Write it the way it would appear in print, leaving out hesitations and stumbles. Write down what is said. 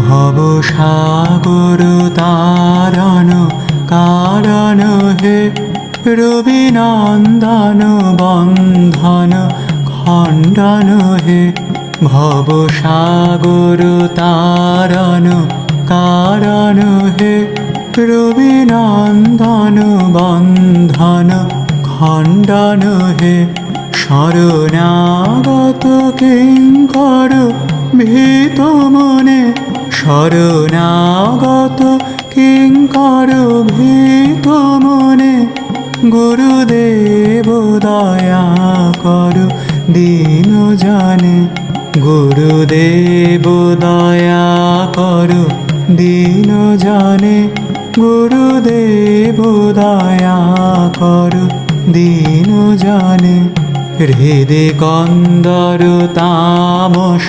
ভব সাগর তারণ কারণ হে রবিনন্দন বন্ধন খণ্ডন হে ভব সাগর তারণ কারণ হে রবিনন্দন বন্ধন খণ্ডন হে শরণাগত কিঙ্কর ভীত মনে শরণাগত কিঙ্কর ভীত মনে গুরুদেব দয়া করো দীন জানে গুরুদেব দয়া করো দীন জানে গুরুদেব দয়া করো দীন জানে হৃদে কন্দর তামস